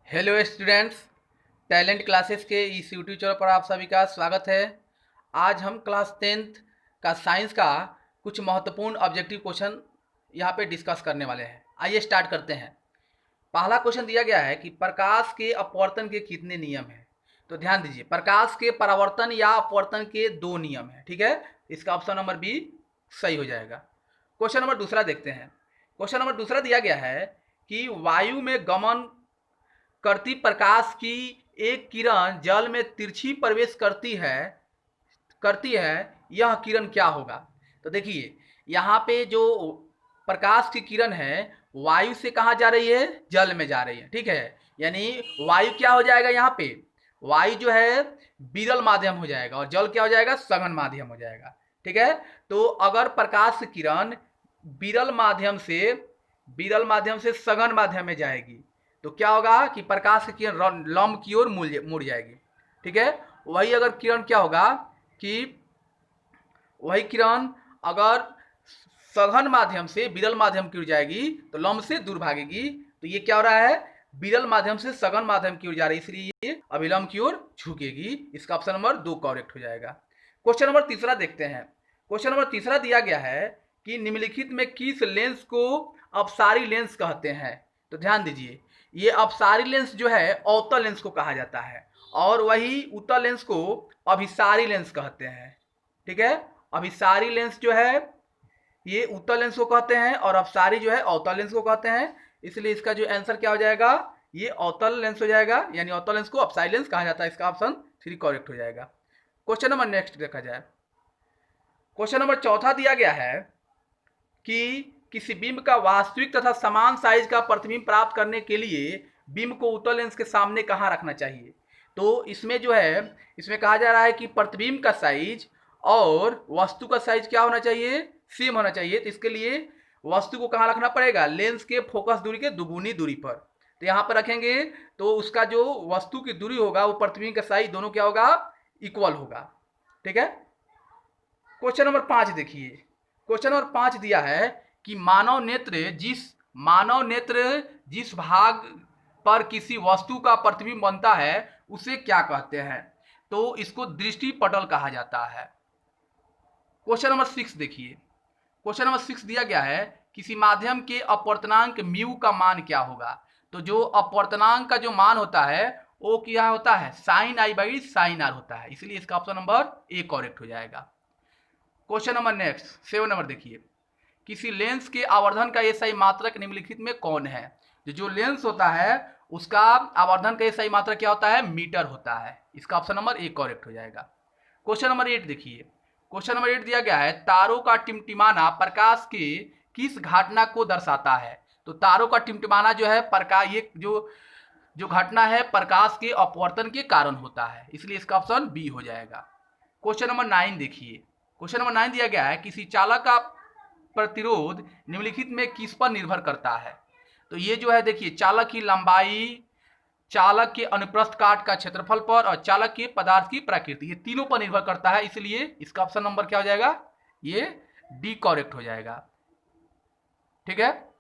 Hello students, talent classes के इस YouTube channel पर आप सभी का स्वागत है। आज हम क्लास 10th का साइंस का कुछ महत्वपूर्ण ऑब्जेक्टिव क्वेश्चन यहाँ पे डिस्कस करने वाले हैं। आइए स्टार्ट करते हैं। पहला क्वेश्चन दिया गया है कि प्रकाश के अपवर्तन के कितने नियम हैं। तो ध्यान दीजिए, प्रकाश के परावर्तन या अपवर्तन के 2 नियम हैं। ठीक है, इसका ऑप्शन नंबर बी सही हो जाएगा। क्वेश्चन नंबर दूसरा देखते हैं। क्वेश्चन नंबर दूसरा दिया गया है कि वायु में गमन करती प्रकाश की एक किरण जल में तिरछी प्रवेश करती है, यह किरण क्या होगा। तो देखिए, यहाँ पे जो प्रकाश की किरण है वायु से कहाँ जा रही है, जल में जा रही है। ठीक है, यानी वायु क्या हो जाएगा, यहाँ पे वायु जो है विरल माध्यम हो जाएगा और जल क्या हो जाएगा, सघन माध्यम हो जाएगा। ठीक है, तो अगर प्रकाश की किरण विरल माध्यम से सघन माध्यम में जाएगी तो क्या होगा कि प्रकाश की किरण लंब की ओर मुड़ जाएगी। ठीक है, वही अगर किरण क्या होगा कि वही किरण अगर सघन माध्यम से विरल माध्यम की ओर जाएगी तो लंब से दूर भागेगी। तो ये क्या हो रहा है, विरल माध्यम से सघन माध्यम की ओर जा रही है, इसलिए ये अभिलंब की ओर झुकेगी। इसका ऑप्शन नंबर 2 करेक्ट हो जाएगा। क्वेश्चन नंबर तीसरा देखते हैं। क्वेश्चन नंबर तीसरा दिया गया है कि निम्नलिखित में किस लेंस को अपसारी लेंस कहते हैं। तो ध्यान दीजिए, ये अपसारी लेंस जो है अवतल लेंस को कहा जाता है और वही उत्तल लेंस को अभिसारी लेंस कहते हैं। ठीक है, अभिसारी लेंस जो है ये उत्तल लेंस को कहते हैं और अपसारी जो है अवतल लेंस को कहते हैं। इसलिए इसका जो आंसर क्या हो जाएगा, ये अवतल लेंस हो जाएगा, यानी अवतल लेंस को अपसारी लेंस कहा जाता है। इसका ऑप्शन 3 करेक्ट हो जाएगा। क्वेश्चन नंबर नेक्स्ट देखा जाए। क्वेश्चन नंबर चौथा दिया गया है कि किसी बिंब का वास्तविक तथा समान साइज का प्रतिबिंब प्राप्त करने के लिए बिंब को उत्तल लेंस के सामने कहाँ रखना चाहिए। तो इसमें जो है, इसमें कहा जा रहा है कि प्रतिबिंब का साइज और वस्तु का साइज क्या होना चाहिए, सेम होना चाहिए। तो इसके लिए वस्तु को कहाँ रखना पड़ेगा, लेंस के फोकस दूरी के दुगुनी दूरी पर। तो यहाँ पर रखेंगे तो उसका जो वस्तु की दूरी होगा वो प्रतिबिंब का साइज दोनों क्या होगा, इक्वल होगा। ठीक है, क्वेश्चन नंबर 5 देखिए। क्वेश्चन नंबर 5 दिया है कि मानव नेत्र जिस भाग पर किसी वस्तु का प्रतिबिंब बनता है उसे क्या कहते हैं। तो इसको दृष्टि पटल कहा जाता है। क्वेश्चन नंबर 6 देखिए। क्वेश्चन नंबर 6 दिया गया है किसी माध्यम के अपवर्तनांक म्यू का मान क्या होगा। तो जो अपवर्तनांक का जो मान होता है वो क्या होता है, sine i by sine r होता है। इसलिए इसका ऑप्शन नंबर ए करेक्ट हो जाएगा। क्वेश्चन नंबर नेक्स्ट 7 नंबर देखिए। किसी लेंस के आवर्धन का एसआई मात्रक निम्नलिखित में कौन है। जो लेंस होता है उसका आवर्धन का एसआई मात्रक क्या होता है, मीटर होता है। इसका ऑप्शन नंबर ए करेक्ट हो जाएगा। क्वेश्चन नंबर 8 देखिए। क्वेश्चन नंबर 8 दिया गया है तारों का टिमटिमाना प्रकाश के किस घटना को दर्शाता है। तो तारों का टिमटिमाना जो है प्रकाश, ये जो घटना है प्रकाश के अपवर्तन के कारण होता है। इसलिए इसका ऑप्शन बी हो जाएगा। क्वेश्चन नंबर 9 देखिए। क्वेश्चन नंबर 9 दिया गया है किसी चालक का प्रतिरोध निम्नलिखित में किस पर निर्भर करता है। तो ये जो है देखिए, चालक की लंबाई, चालक के अनुप्रस्थ काट का क्षेत्रफल पर और चालक के पदार्थ की प्रकृति, ये तीनों पर निर्भर करता है। इसलिए इसका ऑप्शन नंबर क्या हो जाएगा, ये डी करेक्ट हो जाएगा। ठीक है,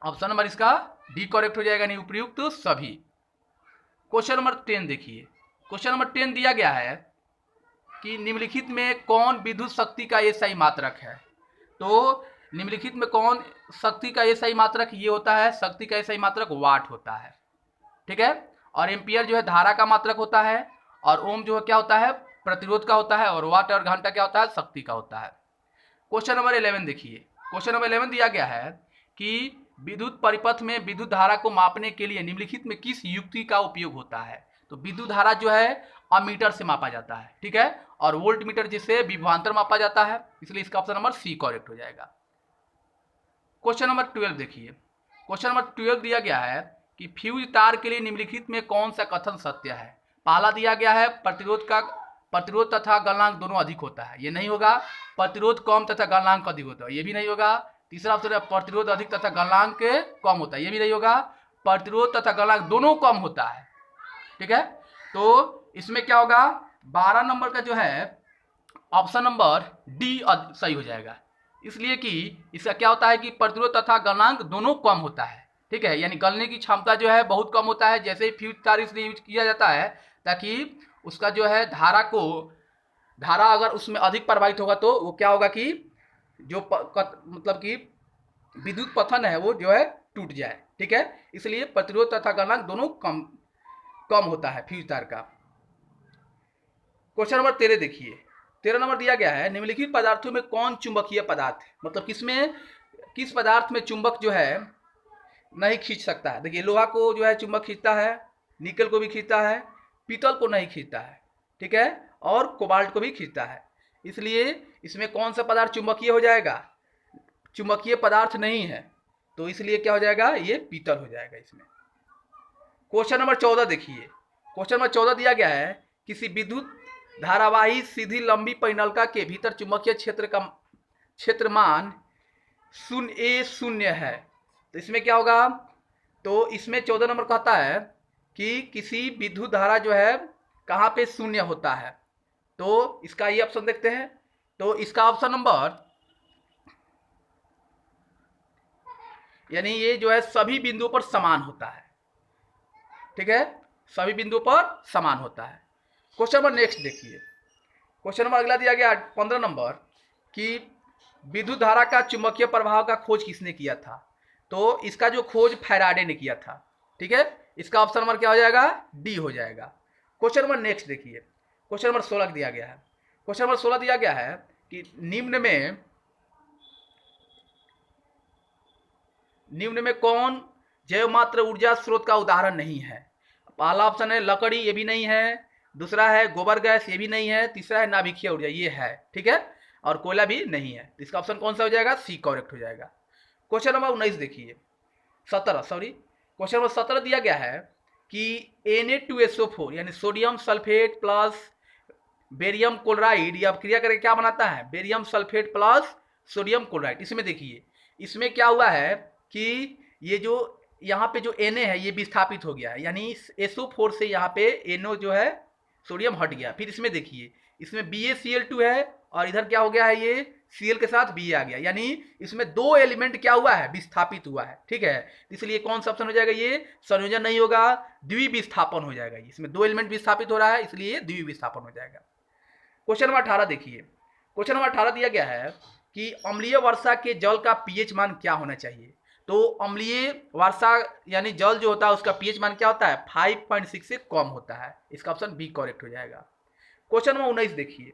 ऑप्शन नंबर इसका डी करेक्ट हो जाएगा, नहीं उपयुक्त सभी। क्वेश्चन नंबर 10 देखिए। क्वेश्चन नंबर 10 दिया गया है कि निम्नलिखित में कौन विद्युत शक्ति का एसआई मात्रक है। तो निम्नलिखित में कौन शक्ति का एसआई मात्रक, ये होता है शक्ति का एसआई मात्रक वाट होता है। ठीक है, और एम्पियर जो है धारा का मात्रक होता है और ओम जो है क्या होता है, प्रतिरोध का होता है और वाट और घंटा क्या होता है, शक्ति का होता है। क्वेश्चन नंबर 11 देखिए। क्वेश्चन नंबर 11 दिया गया है कि विद्युत परिपथ में विद्युत धारा को मापने के लिए निम्नलिखित में किस युक्ति का उपयोग होता है। तो विद्युत धारा जो है अमीटर से मापा जाता है। ठीक है, और वोल्ट मीटर जिससे विभवांतर मापा जाता है। इसलिए इसका ऑप्शन नंबर सी करेक्ट हो जाएगा। क्वेश्चन नंबर 12 देखिए। क्वेश्चन नंबर 12 दिया गया है कि फ्यूज तार के लिए निम्नलिखित में कौन सा कथन सत्य है। पहला दिया गया है प्रतिरोध तथा गलनांक दोनों अधिक होता है, ये नहीं होगा। प्रतिरोध कम तथा गलनांक अधिक होता है, ये भी नहीं होगा। तीसरा ऑप्शन है प्रतिरोध अधिक तथा गलनांक कम होता है, ये भी नहीं होगा। प्रतिरोध तथा गलनांक दोनों कम होता है। ठीक है, तो इसमें क्या होगा, 12 नंबर का जो है ऑप्शन नंबर डी सही हो जाएगा। इसलिए कि इसका क्या होता है कि प्रतिरोध तथा गलनांक दोनों कम होता है। ठीक है, यानी गलने की क्षमता जो है बहुत कम होता है। जैसे ही फ्यूज तार इसलिए यूज किया जाता है ताकि उसका जो है धारा अगर उसमें अधिक प्रवाहित होगा तो वो क्या होगा कि जो मतलब कि विद्युत पथन है वो जो है टूट जाए। ठीक है, इसलिए प्रतिरोध तथा गलनांक दोनों कम होता है फ्यूज तार का। क्वेश्चन नंबर 13 देखिए। 13 नंबर दिया गया है, निम्नलिखित पदार्थों में कौन चुंबकीय पदार्थ है, मतलब किस पदार्थ में चुंबक जो है नहीं खींच सकता है। देखिए, लोहा को जो है चुंबक खींचता है, निकल को भी खींचता है, पीतल को नहीं खींचता है। ठीक है, और कोबाल्ट को भी खींचता है। इसलिए इसमें कौन सा पदार्थ चुंबकीय हो जाएगा, चुंबकीय पदार्थ नहीं है, तो इसलिए क्या हो जाएगा, ये पीतल हो जाएगा इसमें। क्वेश्चन नंबर 14 देखिए। क्वेश्चन नंबर 14 दिया गया है, किसी विद्युत धारावाही सीधी लंबी परिनलिका के भीतर चुंबकीय क्षेत्र का क्षेत्रमान 0 है। तो इसमें क्या होगा, तो इसमें 14 नंबर कहता है कि किसी विद्युत धारा जो है कहाँ पे 0 होता है। तो इसका ये ऑप्शन देखते हैं। तो इसका ऑप्शन नंबर, यानी ये जो है सभी बिंदुओं पर समान होता है। ठीक है, सभी बिंदुओं पर समान होता है। क्वेश्चन नंबर नेक्स्ट देखिए। क्वेश्चन नंबर अगला दिया गया 15 नंबर कि विद्युत धारा का चुंबकीय प्रभाव का खोज किसने किया था। तो इसका जो खोज फैराडे ने किया था। ठीक है, इसका ऑप्शन नंबर क्या हो जाएगा, डी हो जाएगा। क्वेश्चन नंबर नेक्स्ट देखिए। क्वेश्चन नंबर 16 दिया गया है। क्वेश्चन नंबर 16 दिया गया है कि निम्न में कौन जैवमात्र ऊर्जा स्रोत का उदाहरण नहीं है। पहला ऑप्शन है लकड़ी, ये भी नहीं है। दूसरा है गोबर गैस, ये भी नहीं है। तीसरा है नाभिकीय ऊर्जा, ये है। ठीक है, और कोयला भी नहीं है। तो इसका ऑप्शन कौन सा हो जाएगा, सी करेक्ट हो जाएगा। क्वेश्चन नंबर 19 देखिए, 17 क्वेश्चन नंबर 17 दिया गया है कि Na2SO4 यानी sodium sulphate plus barium chloride, यह क्रिया करके क्या बनाता है, barium sulphate plus sodium chloride. इसमें देखिए, इसमें क्या हुआ है कि ये जो यहाँ पे जो Na है ये विस्थापित हो गया है, यानी SO4 से यहाँ पे NO जो है सोडियम हट गया। फिर इसमें देखिए, इसमें BaCl2 है और इधर क्या हो गया है, ये Cl के साथ Ba आ गया, यानी इसमें दो एलिमेंट क्या हुआ है, विस्थापित हुआ है। ठीक है, इसलिए कौन सा ऑप्शन हो जाएगा, ये संयोजन नहीं होगा, द्विविस्थापन हो जाएगा। इसमें दो एलिमेंट विस्थापित हो रहा है, इसलिए द्विविस्थापन हो जाएगा। क्वेश्चन नंबर 18 देखिए। क्वेश्चन नंबर 18 दिया गया है कि अम्लीय वर्षा के जल का पीएच मान क्या होना चाहिए। तो अम्लीय वर्षा यानी जल जो होता है उसका पीएच मान क्या होता है, 5.6 से कम होता है। इसका ऑप्शन बी करेक्ट हो जाएगा। क्वेश्चन नंबर 19 देखिए।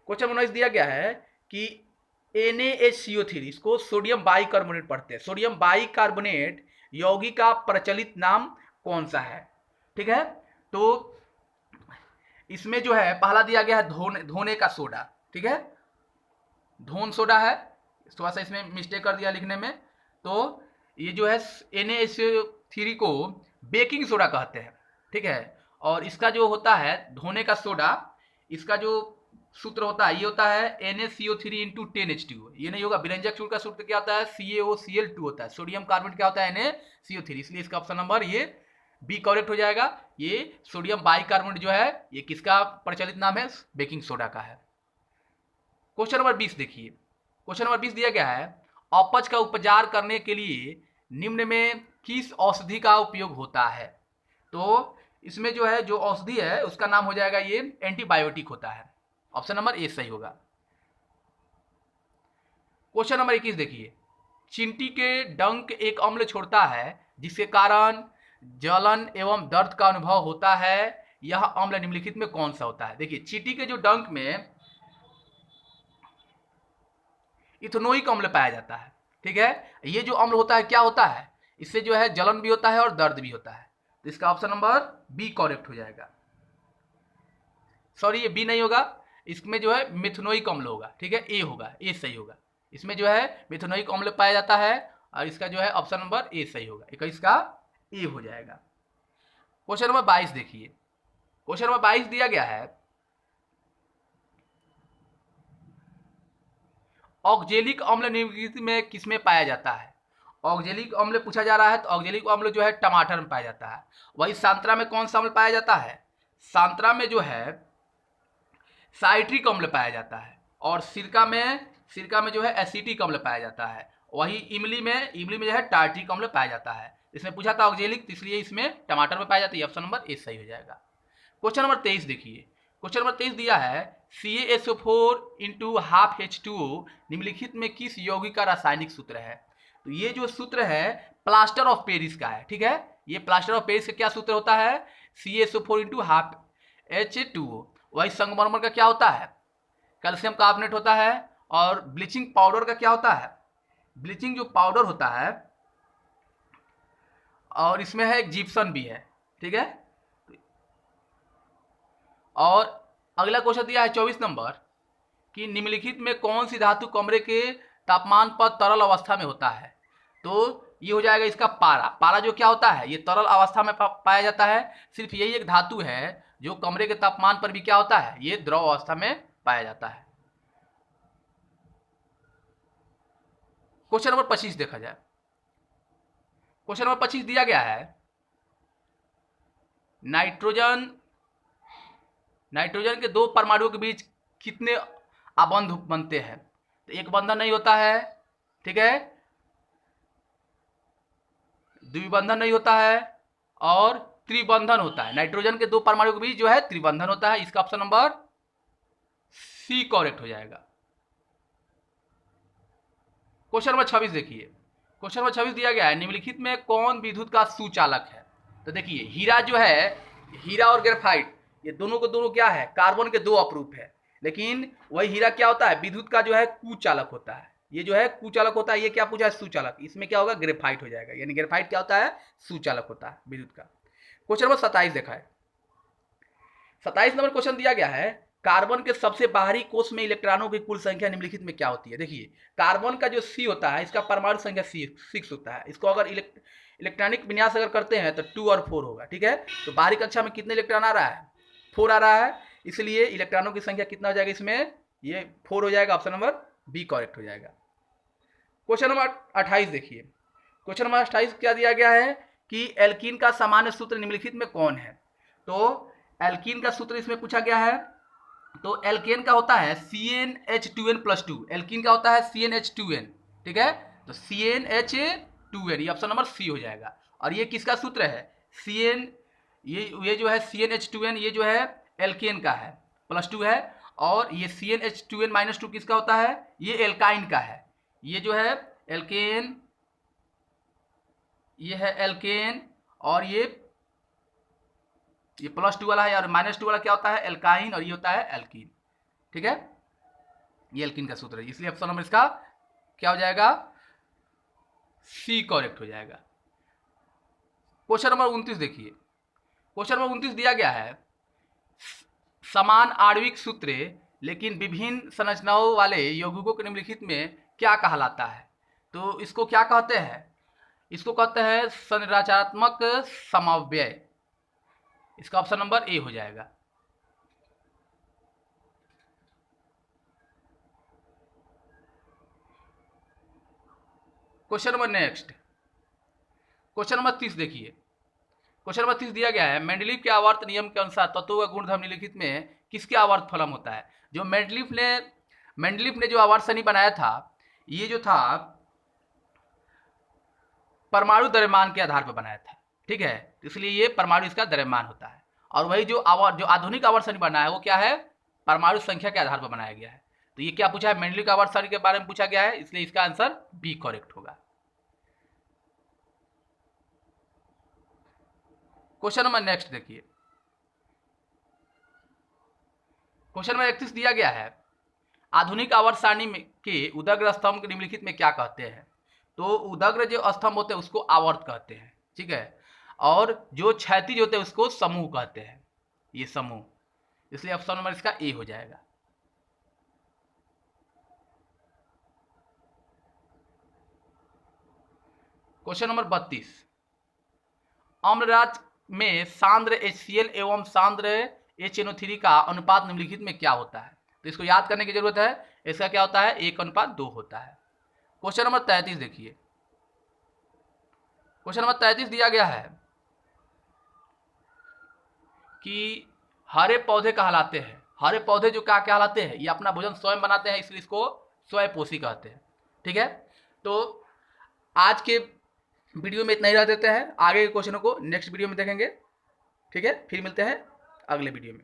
क्वेश्चन 19 दिया गया है कि NaHCO3, इसको सोडियम बाइकार्बोनेट पढ़ते हैं। सोडियम बाइकार्बोनेट यौगिक का प्रचलित नाम कौन सा है। ठीक है, तो इसमें जो है पहला दिया गया है धोने का सोडा। ठीक है, धोन सोडा है, थोड़ा सा इसमें मिस्टेक कर दिया लिखने में। तो ये जो है NaHCO3 को बेकिंग सोडा कहते हैं। ठीक है, और इसका जो होता है धोने का सोडा, इसका जो सूत्र होता है ये होता है NaCO3 × 10H2। ये नहीं होगा, व्यंजक सूत्र का सूत्र क्या होता है, CaOCl2 होता है। सोडियम कार्बोनेट क्या होता है, NaCO3, इसलिए इसका ऑप्शन नंबर ये बी करेक्ट हो जाएगा। ये सोडियम बाइकार्बोनेट जो है ये किसका प्रचलित नाम है, बेकिंग सोडा का है। क्वेश्चन नंबर 20 देखिए। क्वेश्चन नंबर 20 दिया गया है, अपच का उपचार करने के लिए निम्न में किस औषधि का उपयोग होता है। तो इसमें जो है जो औषधि है उसका नाम हो जाएगा ये एंटीबायोटिक होता है। ऑप्शन नंबर ए सही होगा। क्वेश्चन नंबर 21 देखिए। चींटी के डंक एक अम्ल छोड़ता है जिसके कारण जलन एवं दर्द का अनुभव होता है। यह अम्ल निम्नलिखित में कौन सा होता है। देखिए, चींटी के जो डंक में इथेनोइक अम्ल पाया जाता है। ठीक है, ये जो अम्ल होता है क्या होता है, इससे जो है जलन भी होता है और दर्द भी होता है। तो इसका ऑप्शन नंबर बी करेक्ट हो जाएगा। सॉरी, ये बी नहीं होगा, इसमें जो है मिथेनोइक अम्ल होगा। ठीक है, ए होगा, ए सही होगा। इसमें जो है मिथेनोइक अम्ल पाया जाता है और इसका जो है ऑप्शन नंबर ए सही होगा। 21 का ए हो जाएगा। क्वेश्चन नंबर 22 देखिए। क्वेश्चन नंबर 22 दिया गया है, ऑक्जेलिक अम्ल निम्नलिखित में किसमें पाया जाता है। ऑक्जेलिक अम्ल पूछा जा रहा है, तो ऑक्जेलिक अम्ल जो है टमाटर में पाया जाता है। वही सांतरा में कौन सा अम्ल पाया जाता है, सांतरा में जो है साइट्रिक अम्ल पाया जाता है। और सिरका में जो है एसिटिक अम्ल पाया जाता है। वही इमली में जो है टार्ट्रिक अम्ल पाया जाता है। इसमें पूछा था ऑक्जेलिक, इसलिए इसमें टमाटर में पाया जाता है। ऑप्शन नंबर ए सही हो जाएगा। क्वेश्चन नंबर 23 देखिए। क्वेश्चन नंबर 23 दिया है CaSO4 इंटू हाफ H2O निम्नलिखित में किस यौगिक का रासायनिक सूत्र है। तो ये जो सूत्र है प्लास्टर ऑफ पेरिस का है, ठीक है। ये प्लास्टर ऑफ पेरिस का क्या सूत्र होता है, CaSO4 इंटू हाफ H2O। वही संगमरमर का क्या होता है, कैल्शियम कार्बोनेट होता है। और ब्लीचिंग पाउडर का क्या होता है, ब्लीचिंग जो पाउडर होता है, और इसमें है एक जिप्सन भी है, ठीक है। और अगला क्वेश्चन दिया है 24 नंबर कि निम्नलिखित में कौन सी धातु कमरे के तापमान पर तरल अवस्था में होता है। तो ये हो जाएगा इसका पारा। पारा जो क्या होता है, ये तरल अवस्था में पाया जाता है। सिर्फ यही एक धातु है जो कमरे के तापमान पर भी क्या होता है, ये द्रव अवस्था में पाया जाता है। क्वेश्चन नंबर 25 देखा जाए। क्वेश्चन नंबर 25 दिया गया है नाइट्रोजन के दो परमाणुओं के बीच कितने आबंध बनते हैं। तो एक बंधन नहीं होता है, ठीक है, द्विबंधन नहीं होता है, और त्रिबंधन होता है। नाइट्रोजन के दो परमाणुओं के बीच जो है त्रिबंधन होता है। इसका ऑप्शन नंबर सी करेक्ट हो जाएगा। क्वेश्चन नंबर 26 देखिए। क्वेश्चन नंबर 26 दिया गया है निम्नलिखित में कौन विद्युत का सुचालक है। तो देखिए हीरा जो है, हीरा और ग्रेफाइट ये दोनों को दोनों क्या है, कार्बन के दो अपरूप है। लेकिन वही हीरा क्या होता है, विद्युत का जो है कुचालक होता है। ये जो है कुचालक होता है, ये क्या पूछा है, सुचालक। इसमें क्या होगा, ग्रेफाइट हो जाएगा। यानी ग्रेफाइट क्या होता है, सुचालक होता है विद्युत का। क्वेश्चन नंबर 27 देखा है। 27 नंबर क्वेश्चन दिया गया है कार्बन के सबसे बाहरी कोष में इलेक्ट्रॉनों की कुल संख्या निम्नलिखित में क्या होती है। देखिए कार्बन का जो C होता है, इसका परमाणु संख्या 6 होता है। इसको अगर इलेक्ट्रॉनिक विन्यास अगर करते हैं तो 2 और 4 होगा, ठीक है। तो बाहरी कक्षा में कितने इलेक्ट्रॉन आ रहा है, 4 आ रहा है। इसलिए इलेक्ट्रॉनों की संख्या कितना हो जाएगा इसमें, ये 4 हो जाएगा। ऑप्शन नंबर बी करेक्ट हो जाएगा। क्वेश्चन नंबर 28 देखिए। क्वेश्चन नंबर 28 क्या दिया गया है कि एल्कीन का सामान्य सूत्र निम्नलिखित में कौन है। तो एल्कीन का सूत्र इसमें पूछा गया है। तो एल्केन का होता है CnH2n+2। एल्कीन का होता है CnH2n, ठीक है। तो CnH2n, ये ऑप्शन नंबर सी हो जाएगा। और ये किसका सूत्र है, ये जो है CnH2n, ये जो है एल्केन का है, +2 है। और ये CnH2n-2 किसका होता है, ये एल्काइन का है। ये जो है एल्केन, ये है एल्केन, और ये +2 वाला है, और -2 वाला क्या होता है, एल्काइन, और ये होता है एल्कीन, ठीक है। ये एल्कीन का सूत्र है, इसलिए ऑप्शन नंबर इसका क्या हो जाएगा, सी करेक्ट हो जाएगा। क्वेश्चन नंबर 29 देखिए। क्वेश्चन नंबर 29 दिया गया है समान आणविक सूत्र लेकिन विभिन्न संरचनाओं वाले यौगिकों के निम्नलिखित में क्या कहलाता है। तो इसको क्या कहते हैं, इसको कहते हैं संरचनात्मक समव्यय। इसका ऑप्शन नंबर ए हो जाएगा। Question number next, question number 30 देखिए। क्वेश्चन नंबर 30 दिया गया है मेंडलीव के आवर्त नियम के अनुसार तत्वों का गुणधर्म निम्नलिखित में किसके आवर्त फलन होता है। जो मेंडलीव ने जो आवर्त सारणी बनाया था, ये जो था परमाणु द्रव्यमान के आधार पर बनाया था, ठीक है। इसलिए ये परमाणु इसका द्रव्यमान होता है। और वही जो आधुनिक आवर्त सारणी बना है वो क्या है, परमाणु संख्या के आधार पर बनाया गया है। तो ये क्या पूछा है, मेंडलीव आवर्त सारणी के बारे में पूछा गया है, इसलिए इसका आंसर बी करेक्ट होगा। क्वेश्चन नंबर नेक्स्ट देखिए। क्वेश्चन नंबर 31 दिया गया है आधुनिक आवर्त सारणी के उदग्र स्तंभ के निम्नलिखित में क्या कहते हैं। तो उदग्र जो स्तंभ होते हैं उसको आवर्त कहते हैं, ठीक है। और जो क्षैतिज होते हैं उसको समूह कहते हैं, ये समूह। इसलिए ऑप्शन नंबर इसका ए हो जाएगा। क्वेश्चन नंबर 32 अम्लराज में सांद्र HCl एवं सांद्र HNO3 का अनुपात निम्नलिखित में क्या होता है। तो इसको याद करने की जरूरत है। इसका क्या होता है, 1:2 होता है। क्वेश्चन नंबर 33 देखिए। क्वेश्चन नंबर 33 दिया गया है कि हरे पौधे कहलाते हैं। हरे पौधे जो क्या कहलाते हैं, ये अपना भोजन स्वयं बनाते हैं, इसलिए इसको स्वयंपोषी कहते हैं, ठीक है। तो आज के वीडियो में इतना ही रह देते हैं, आगे के क्वेश्चनों को नेक्स्ट वीडियो में देखेंगे। ठीक है, फिर मिलते हैं अगले वीडियो में।